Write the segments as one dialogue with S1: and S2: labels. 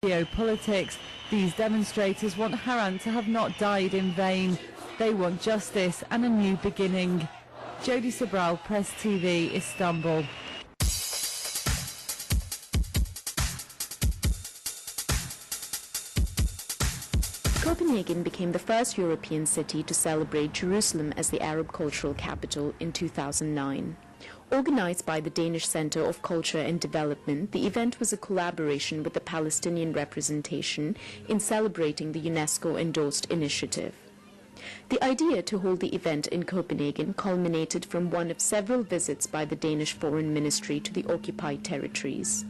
S1: Geopolitics, these demonstrators want Haran to have not died in vain. They want justice and a new beginning. Jody Sobral, Press TV, Istanbul.
S2: Copenhagen became the first European city to celebrate Jerusalem as the Arab cultural capital in 2009. Organized by the Danish Center of Culture and Development, the event was a collaboration with the Palestinian representation in celebrating the UNESCO-endorsed initiative. The idea to hold the event in Copenhagen culminated from one of several visits by the Danish Foreign Ministry to the occupied territories.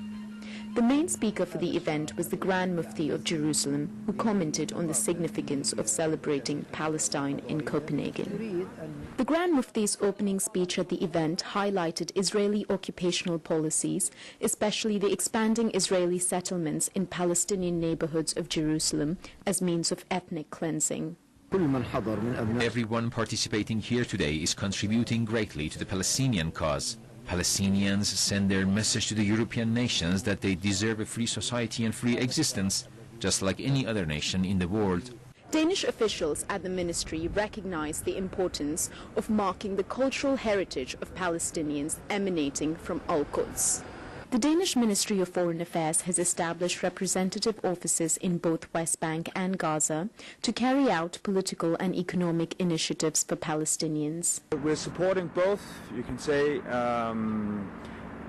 S2: The main speaker for the event was the Grand Mufti of Jerusalem, who commented on the significance of celebrating Palestine in Copenhagen. The Grand Mufti's opening speech at the event highlighted Israeli occupational policies, especially the expanding Israeli settlements in Palestinian neighborhoods of Jerusalem as means of ethnic cleansing.
S3: Everyone participating here today is contributing greatly to the Palestinian cause. Palestinians send their message to the European nations that they deserve a free society and free existence, just like any other nation in the world.
S2: Danish officials at the ministry recognize the importance of marking the cultural heritage of Palestinians emanating from Al-Quds. The Danish Ministry of Foreign Affairs has established representative offices in both West Bank and Gaza to carry out political and economic initiatives for Palestinians.
S4: We're supporting both, you can say,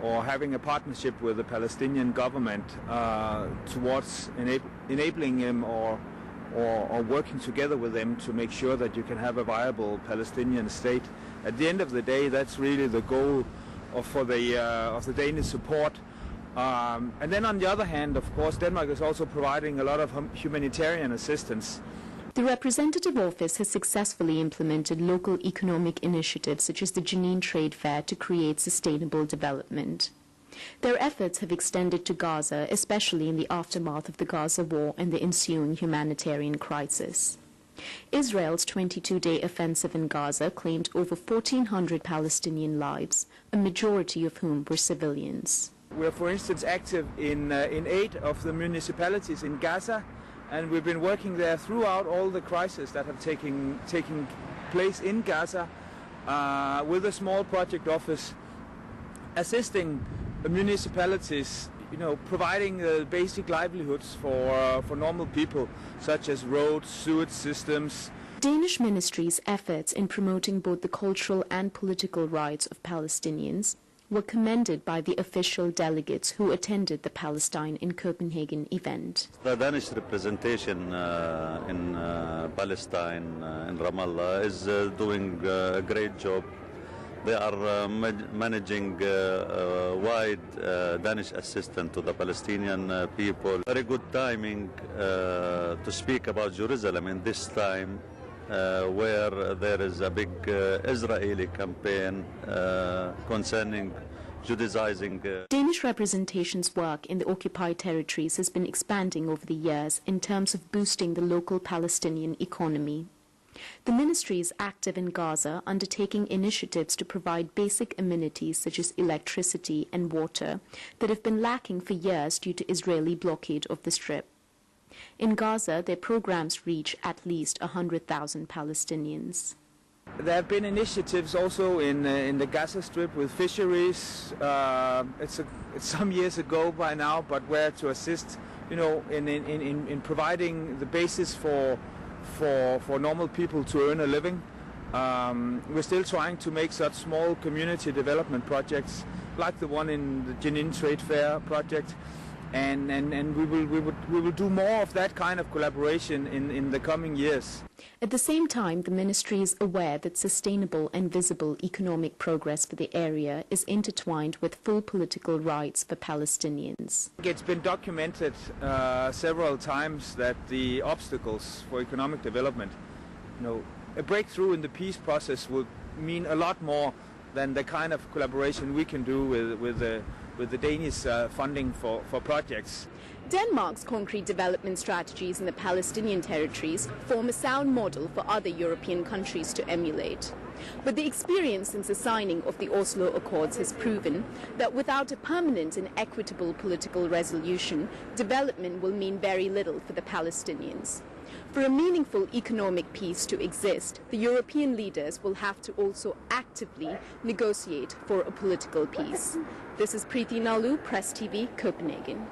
S4: or having a partnership with the Palestinian government towards enabling them or working together with them to make sure that you can have a viable Palestinian state. At the end of the day, that's really the goal of the Danish support. And then on the other hand, of course, Denmark is also providing a lot of humanitarian assistance.
S2: The representative office has successfully implemented local economic initiatives such as the Jenin Trade Fair to create sustainable development. Their efforts have extended to Gaza, especially in the aftermath of the Gaza war and the ensuing humanitarian crisis. Israel's 22-day offensive in Gaza claimed over 1,400 Palestinian lives, a majority of whom were civilians.
S4: We're, for instance, active in 8 of the municipalities in Gaza, and we've been working there throughout all the crises that have taken place in Gaza with a small project office, assisting the municipalities, providing basic livelihoods for normal people, such as roads, sewage systems.
S2: Danish ministry's efforts in promoting both the cultural and political rights of Palestinians were commended by the official delegates who attended the Palestine in Copenhagen event.
S5: The Danish representation in Palestine, in Ramallah, is doing a great job. They are managing wide Danish assistance to the Palestinian people. Very good timing to speak about Jerusalem in this time where there is a big Israeli campaign concerning Judaizing.
S2: Danish representation's work in the occupied territories has been expanding over the years in terms of boosting the local Palestinian economy. The ministry is active in Gaza, undertaking initiatives to provide basic amenities such as electricity and water that have been lacking for years due to Israeli blockade of the Strip. In Gaza, their programs reach at least 100,000 Palestinians.
S4: There have been initiatives also in the Gaza Strip with fisheries. It's some years ago by now, but where to assist, in providing the basis for normal people to earn a living. We're still trying to make such small community development projects like the one in the Jenin Trade Fair project, and we will do more of that kind of collaboration in the coming years.
S2: At the same time, the ministry is aware that sustainable and visible economic progress for the area is intertwined with full political rights for Palestinians.
S4: It's been documented several times that the obstacles for economic development, a breakthrough in the peace process would mean a lot more than the kind of collaboration we can do with the Danish funding for projects.
S2: Denmark's concrete development strategies in the Palestinian territories form a sound model for other European countries to emulate. But the experience since the signing of the Oslo Accords has proven that without a permanent and equitable political resolution, development will mean very little for the Palestinians. For a meaningful economic peace to exist, the European leaders will have to also actively negotiate for a political peace. This is Preeti Nalu, Press TV, Copenhagen.